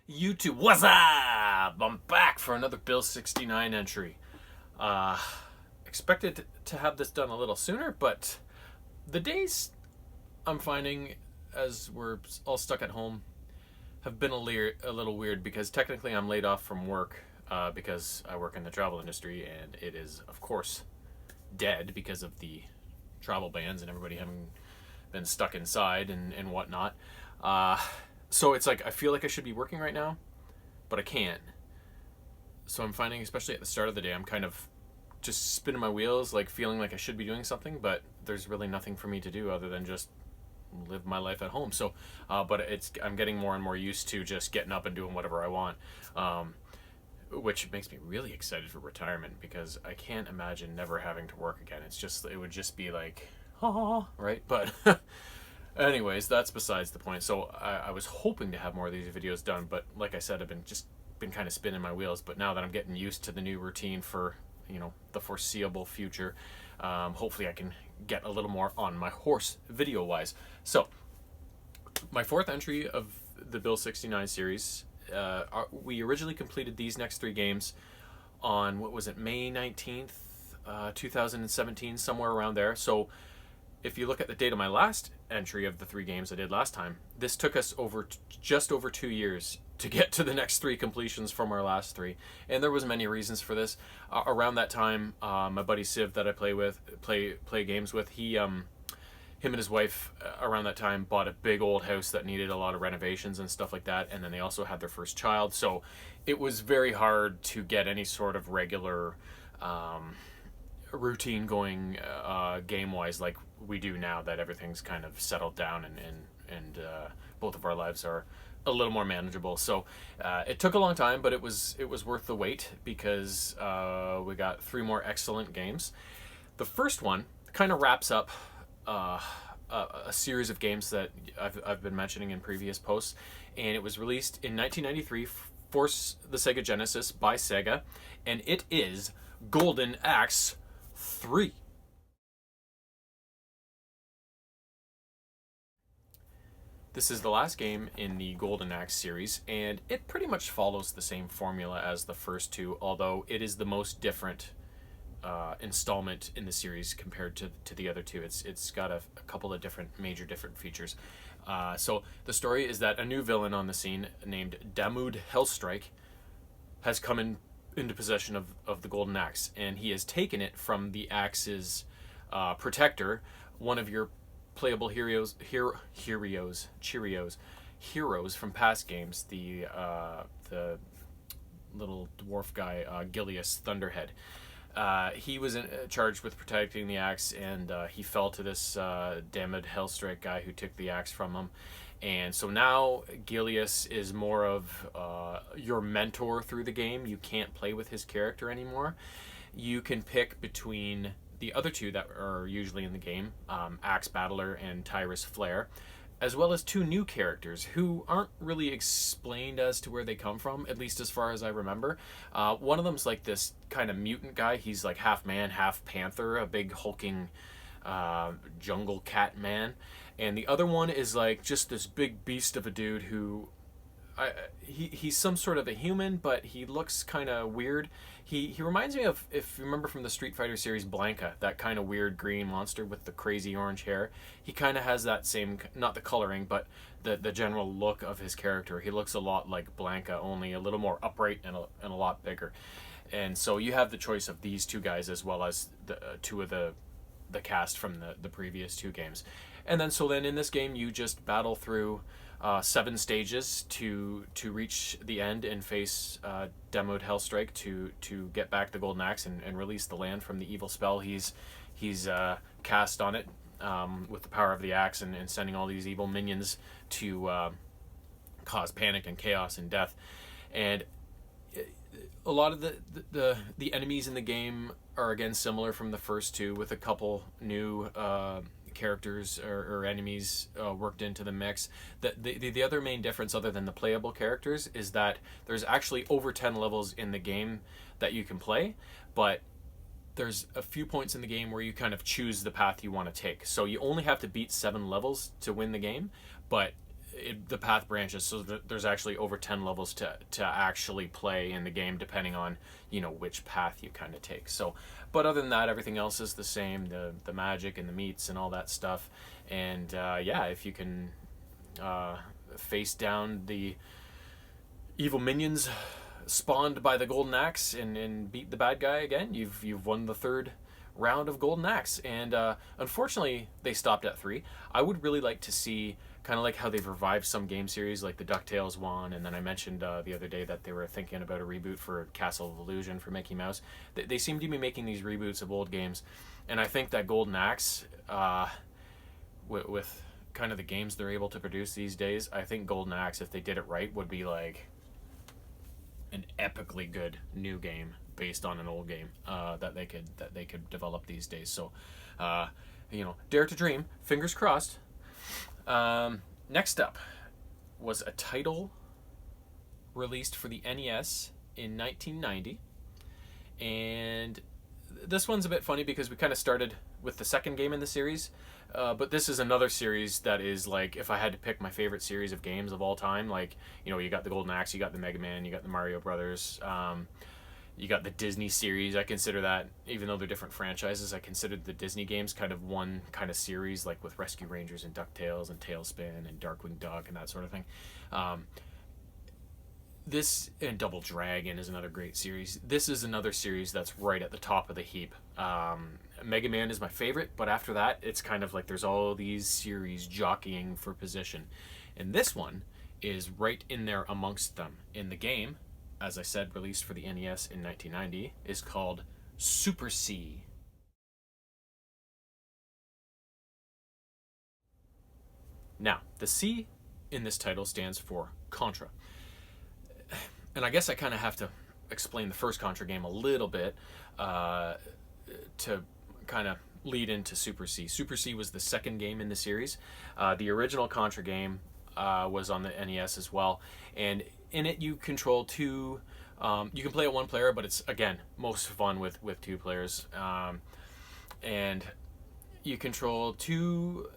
YouTube, what's up? I'm back for another Bill 69 entry. Uh, Expected to have this done a little sooner, but the days I'm finding as we're all stuck at home have been a little weird because technically I'm laid off from work because I work in the travel industry and it is, of course, dead because of the travel bans and everybody having been stuck inside and whatnot. Uh, so it's like I feel like I should be working right now, but I can't. So I'm finding, especially at the start of the day, I'm kind of just spinning my wheels, like feeling like I should be doing something, but there's really nothing for me to do other than just live my life at home. So, but I'm getting more and more used to just getting up and doing whatever I want, which makes me really excited for retirement because I can't imagine never having to work again. It would just be like, right? But anyways, that's besides the point. So I was hoping to have more of these videos done, but like I said, I've been kind of spinning my wheels. But now that I'm getting used to the new routine for the foreseeable future, hopefully I can get a little more on my horse video wise. So my fourth entry of the Bill 69 series. We originally completed these next three games on, what was it, May 19th, 2017, somewhere around there. So if you look at the date of my last entry of the three games I did last time, this took us just over 2 years to get to the next three completions from our last three, and there was many reasons for this. Around that time, my buddy Civ that I play games with, him and his wife around that time bought a big old house that needed a lot of renovations and stuff like that, and then they also had their first child, so it was very hard to get any sort of regular routine going game wise like we do now that everything's kind of settled down and both of our lives are a little more manageable. So it took a long time, but it was worth the wait because we got three more excellent games. The first one kind of wraps up a series of games that I've been mentioning in previous posts, and it was released in 1993 for the Sega Genesis by Sega, and it is Golden Axe 3. This is the last game in the Golden Axe series, and it pretty much follows the same formula as the first two, although it is the most different installment in the series compared to the other two. It's got a couple of major different features. So the story is that a new villain on the scene named Damoud Hellstrike has come into possession of the Golden Axe, and he has taken it from the Axe's protector, one of your playable heroes from past games, the little dwarf guy, Gilius Thunderhead. He was charged with protecting the axe, and he fell to this Damoud Hellstrike guy who took the axe from him. And so now Gilius is more of your mentor through the game. You can't play with his character anymore. You can pick between the other two that are usually in the game, Axe Battler and Tyrus Flare, as well as two new characters who aren't really explained as to where they come from, at least as far as I remember. One of them's like this kind of mutant guy. He's like half man, half panther, a big hulking jungle cat man. And the other one is like just this big beast of a dude who he's some sort of a human, but he looks kind of weird. He reminds me of, if you remember from the Street Fighter series, Blanka, that kind of weird green monster with the crazy orange hair. He kind of has that same, not the coloring, but the general look of his character. He looks a lot like Blanka, only a little more upright and a lot bigger. And so you have the choice of these two guys as well as the two of the cast from the previous two games. And then in this game you just battle through 7 stages to reach the end and face Damoud Hellstrike to get back the Golden Axe and release the land from the evil spell he's cast on it with the power of the axe and sending all these evil minions to cause panic and chaos and death. And a lot of the enemies in the game are again similar from the first two, with a couple new characters or enemies worked into the mix. The other main difference, other than the playable characters, is that there's actually over 10 levels in the game that you can play, but there's a few points in the game where you kind of choose the path you want to take. So you only have to beat 7 levels to win the game, but the path branches, so there's actually over 10 levels to actually play in the game, depending on which path you kind of take. So, but other than that, everything else is the same, the magic and the meats and all that stuff. And yeah, if you can face down the evil minions spawned by the Golden Axe and beat the bad guy again, you've won the third round of Golden Axe. And unfortunately, they stopped at 3. I would really like to see, kind of like how they've revived some game series like the DuckTales one, and then I mentioned the other day that they were thinking about a reboot for Castle of Illusion for Mickey Mouse. They seem to be making these reboots of old games, and I think that Golden Axe, with kind of the games they're able to produce these days, I think Golden Axe, if they did it right, would be like an epically good new game based on an old game that they could develop these days. So, dare to dream. Fingers crossed. Next up was a title released for the NES in 1990, and this one's a bit funny because we kind of started with the second game in the series, but this is another series that is like, if I had to pick my favorite series of games of all time, like, you got the Golden Axe, you got the Mega Man, you got the Mario Brothers, you got the Disney series. I consider that, even though they're different franchises, I considered the Disney games kind of one kind of series, like with Rescue Rangers and DuckTales and Tailspin and Darkwing Duck and that sort of thing. This, and Double Dragon is another great series. This is another series that's right at the top of the heap. Mega Man is my favorite, but after that, it's kind of like there's all these series jockeying for position. And this one is right in there amongst them. In the game, as I said, released for the NES in 1990, is called Super C. Now, the C in this title stands for Contra. And I guess I kind of have to explain the first Contra game a little bit to kind of lead into Super C. Super C was the second game in the series. The original Contra game was on the NES as well, and in it you control two. You can play it one player, but it's, again, most fun with 2 players. And you control 2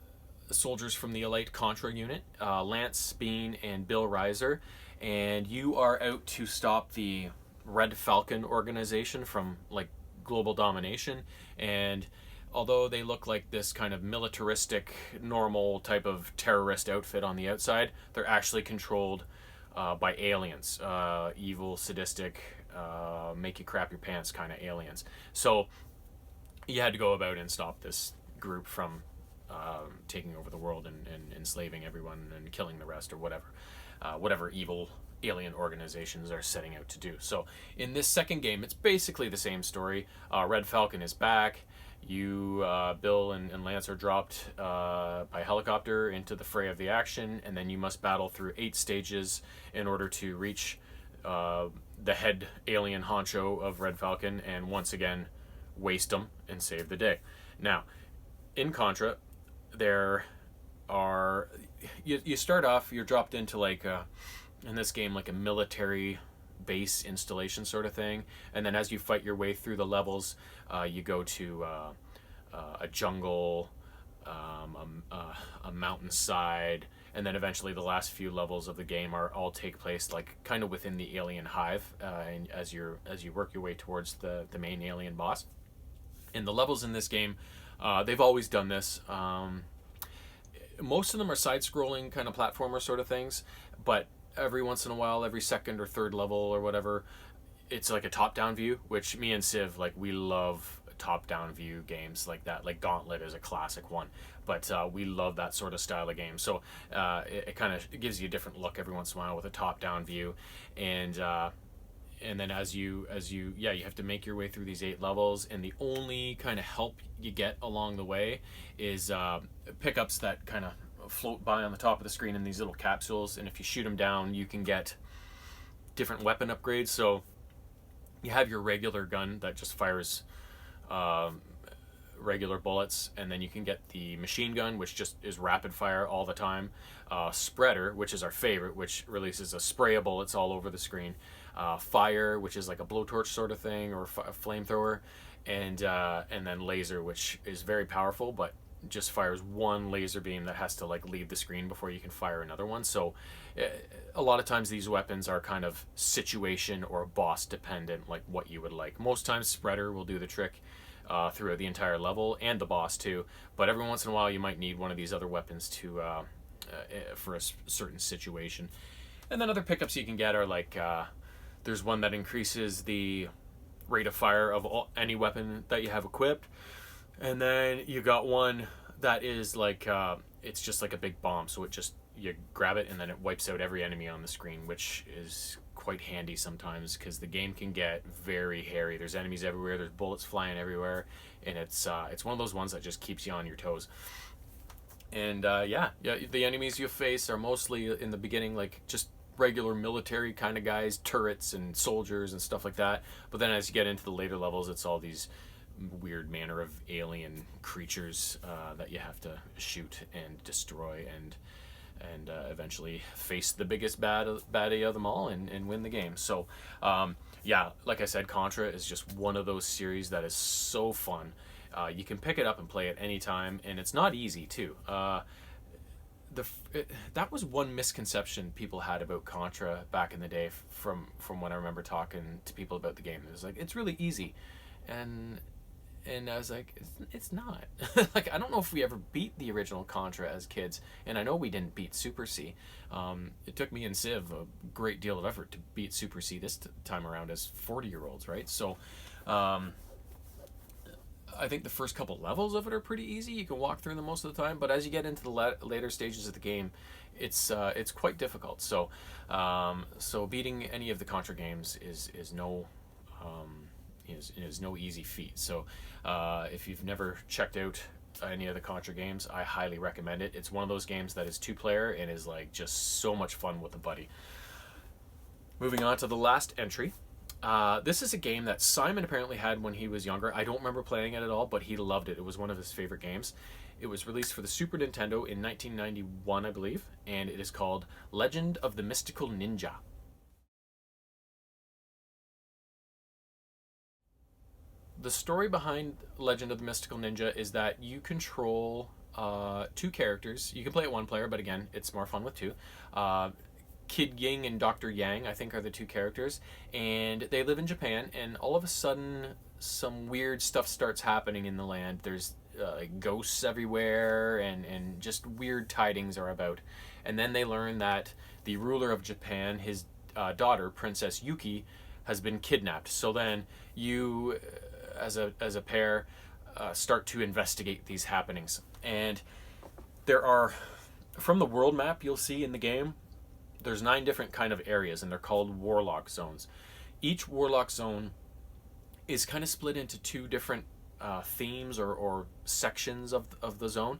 soldiers from the Elite Contra unit, Lance Bean and Bill Reiser, and you are out to stop the Red Falcon organization from like global domination. And although they look like this kind of militaristic, normal type of terrorist outfit on the outside, they're actually controlled by aliens, evil, sadistic, make you crap your pants kind of aliens. So you had to go about and stop this group from taking over the world and enslaving everyone and killing the rest, or whatever evil alien organizations are setting out to do. So in this second game, it's basically the same story. Red Falcon is back. You, Bill and Lance are dropped by helicopter into the fray of the action, and then you must battle through 8 stages in order to reach the head alien honcho of Red Falcon and once again waste them and save the day. Now, in Contra, there are... You start off, you're dropped into like, in this game, like a military base installation sort of thing, and then as you fight your way through the levels, you go to a jungle, a mountainside, and then eventually the last few levels of the game all take place like kind of within the alien hive, and as you work your way towards the main alien boss. And the levels in this game, they've always done this. Most of them are side-scrolling kind of platformer sort of things, but every once in a while, every second or third level or whatever, it's like a top-down view, which me and Civ, like, we love top-down view games like that. Like Gauntlet is a classic one, but we love that sort of style of game. So it kind of gives you a different look every once in a while with a top-down view, and then as you have to make your way through these 8 levels, and the only kind of help you get along the way is pickups that kind of float by on the top of the screen in these little capsules, and if you shoot them down, you can get different weapon upgrades. So you have your regular gun that just fires regular bullets, and then you can get the machine gun, which just is rapid fire all the time. Spreader, which is our favorite, which releases a spray of bullets all over the screen. Fire, which is like a blowtorch sort of thing, or a flamethrower, and then laser, which is very powerful, but just fires one laser beam that has to like leave the screen before you can fire another one. So a lot of times these weapons are kind of situation or boss dependent, like what you would like. Most times spreader will do the trick throughout the entire level, and the boss too, but every once in a while you might need one of these other weapons to for a certain situation. And then other pickups you can get are like there's one that increases the rate of fire of any weapon that you have equipped. And then you got one that is like it's just like a big bomb, so it just, you grab it and then it wipes out every enemy on the screen, which is quite handy sometimes because the game can get very hairy. There's enemies everywhere, there's bullets flying everywhere, and it's one of those ones that just keeps you on your toes. And yeah, the enemies you face are mostly in the beginning like just regular military kind of guys, turrets and soldiers and stuff like that. But then as you get into the later levels, it's all these weird manner of alien creatures that you have to shoot and destroy and eventually face the biggest baddie of them all and win the game. So yeah, like I said, Contra is just one of those series that is so fun. You can pick it up and play it anytime, and it's not easy too. That was one misconception people had about Contra back in the day from when I remember talking to people about the game. It was like, it's really easy, and I was like, it's not. Like, I don't know if we ever beat the original Contra as kids, and I know we didn't beat Super C. It took me and Civ a great deal of effort to beat Super C this time around as 40-year-olds, right? So I think the first couple levels of it are pretty easy. You can walk through them most of the time, but as you get into the later stages of the game, it's quite difficult. So so beating any of the Contra games is no easy feat. So if you've never checked out any of the Contra games, I highly recommend it. It's one of those games that is 2-player and is like just so much fun with a buddy. Moving on to the last entry. This is a game that Simon apparently had when he was younger. I don't remember playing it at all, but he loved it. It was one of his favorite games. It was released for the Super Nintendo in 1991, I believe, and it is called Legend of the Mystical Ninja. The story behind Legend of the Mystical Ninja is that you control two characters. You can play it one player, but again, it's more fun with two. Kid Ying and Dr. Yang, I think, are the two characters, and they live in Japan, and all of a sudden some weird stuff starts happening in the land. There's like ghosts everywhere, and just weird tidings are about. And then they learn that the ruler of Japan, his daughter, Princess Yuki, has been kidnapped. So then you, as a pair, start to investigate these happenings. And there are, from the world map you'll see in the game, there's 9 different kind of areas, and they're called warlock zones. Each warlock zone is kind of split into 2 different themes or sections of the zone.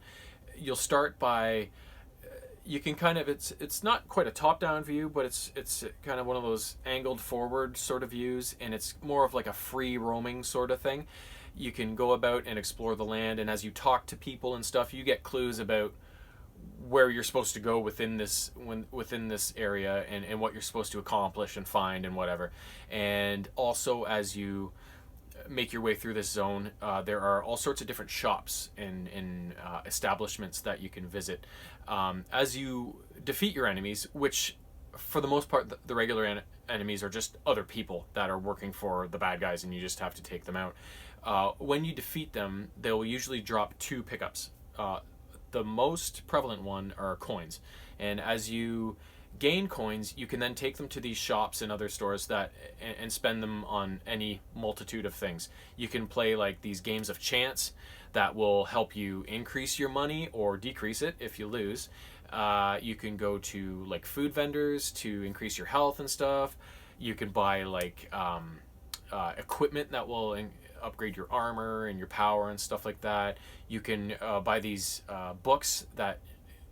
You'll start by, you can kind of, it's not quite a top-down view, but it's kind of one of those angled forward sort of views, and it's more of like a free roaming sort of thing. You can go about and explore the land, and as you talk to people and stuff, you get clues about where you're supposed to go within this area, and what you're supposed to accomplish and find and whatever. And also, as you make your way through this zone, there are all sorts of different shops and establishments that you can visit. As you defeat your enemies, which for the most part the regular enemies are just other people that are working for the bad guys, and you just have to take them out. When you defeat them, they'll usually drop 2 pickups. The most prevalent one are coins, and as you gain coins, you can then take them to these shops and other stores that and spend them on any multitude of things. You can play like these games of chance that will help you increase your money or decrease it if you lose. You can go to like food vendors to increase your health and stuff. You can buy like equipment that will upgrade your armor and your power and stuff like that. You can buy these books that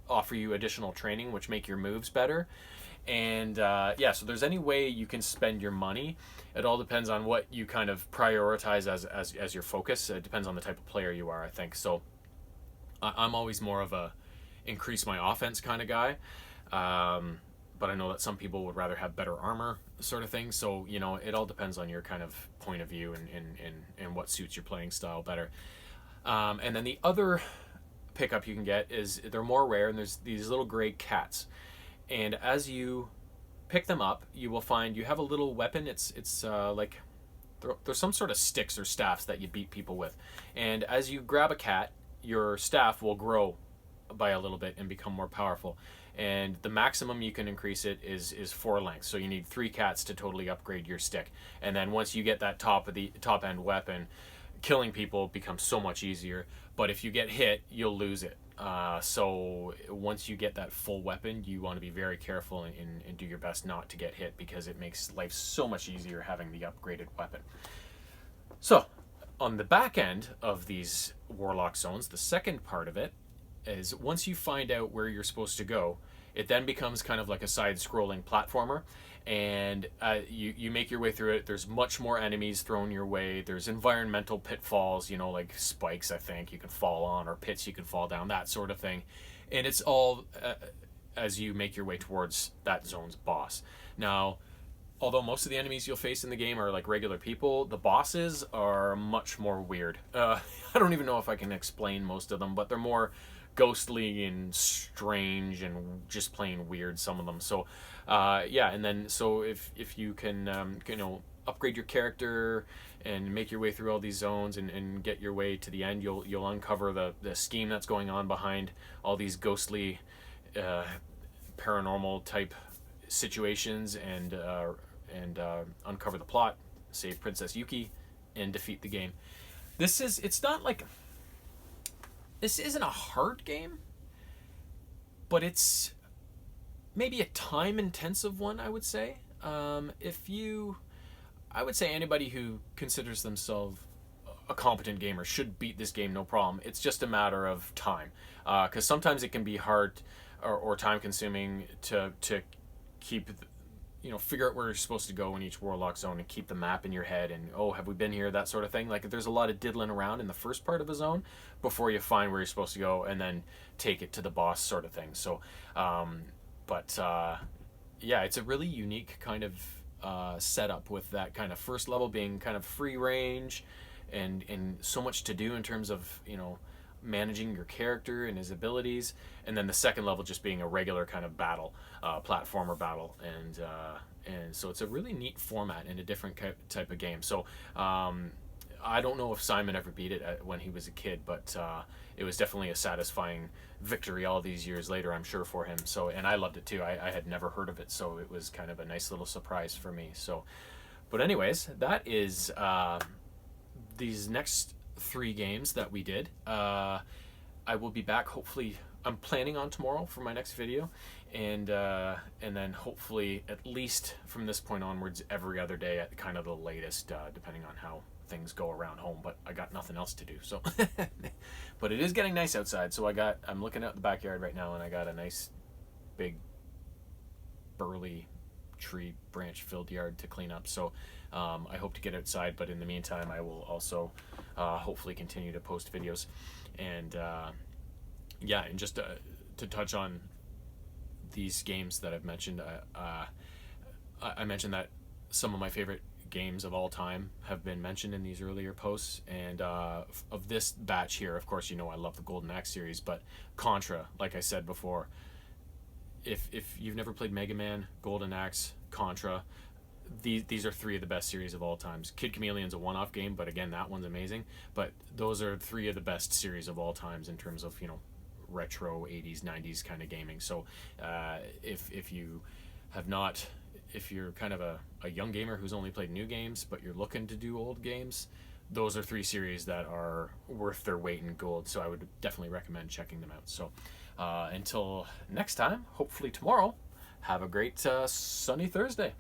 offer you additional training, which make your moves better. And yeah, so there's any way you can spend your money. It all depends on what you kind of prioritize as your focus. It depends on the type of player you are, I think. So I'm always more of a increase my offense kind of guy. But I know that some people would rather have better armor sort of thing. So, you know, it all depends on your kind of point of view and what suits your playing style better. And then the other pickup you can get is they're more rare, and there's these little gray cats. And as you pick them up, you will find you have a little weapon. It's like there's some sort of sticks or staffs that you beat people with. And as you grab a cat, your staff will grow by a little bit and become more powerful. And the maximum you can increase it is 4 lengths. So you need 3 cats to totally upgrade your stick. And then once you get that top end weapon, killing people becomes so much easier. But if you get hit, you'll lose it. So once you get that full weapon, you want to be very careful and do your best not to get hit, because it makes life so much easier having the upgraded weapon. So on the back end of these Warlock zones, the second part of it is once you find out where you're supposed to go, it then becomes kind of like a side-scrolling platformer, and you make your way through it. There's much more enemies thrown your way. There's environmental pitfalls, like spikes, I think, you can fall on, or pits you can fall down, that sort of thing. And it's all as you make your way towards that zone's boss. Now, although most of the enemies you'll face in the game are like regular people, the bosses are much more weird. I don't even know if I can explain most of them, but they're more ghostly and strange and just plain weird, some of them. So and then so if you can upgrade your character and make your way through all these zones and get your way to the end, you'll uncover the scheme that's going on behind all these ghostly paranormal type situations, and uncover the plot, save Princess Yuki, and defeat the game. This isn't a hard game, but it's maybe a time-intensive one, I would say. I would say anybody who considers themselves a competent gamer should beat this game, no problem. It's just a matter of time, because sometimes it can be hard or time-consuming to keep figure out where you're supposed to go in each Warlock zone and keep the map in your head, and have we been here, that sort of thing. Like, there's a lot of diddling around in the first part of a zone before you find where you're supposed to go and then take it to the boss, sort of thing. So it's a really unique kind of setup, with that kind of first level being kind of free range and so much to do in terms of managing your character and his abilities, and then the second level just being a regular kind of battle, platformer battle, and so it's a really neat format and a different type of game. So I don't know if Simon ever beat it when he was a kid, but it was definitely a satisfying victory all these years later, I'm sure, for him. So, and I loved it too. I had never heard of it, so it was kind of a nice little surprise for me. So, but anyways, that is these next 3 games that we did. I will be back, hopefully. I'm planning on tomorrow for my next video, and then hopefully at least from this point onwards every other day at kind of the latest, depending on how things go around home. But I got nothing else to do, so but it is getting nice outside, so I'm looking out the backyard right now, and I got a nice big burly tree branch filled yard to clean up. So I hope to get outside, but in the meantime I will also hopefully continue to post videos. And and just to touch on these games that I've mentioned, I mentioned that some of my favorite games of all time have been mentioned in these earlier posts, and of this batch here, of course, I love the Golden Axe series, but Contra, like I said before, if you've never played Mega Man, Golden Axe, Contra, these are 3 of the best series of all times. Kid Chameleon's a one-off game, but again, that one's amazing. But those are 3 of the best series of all times in terms of retro 80s 90s kind of gaming. So if you have not, if you're kind of a young gamer who's only played new games but you're looking to do old games, those are 3 series that are worth their weight in gold. So I would definitely recommend checking them out. So until next time, hopefully tomorrow, have a great sunny Thursday.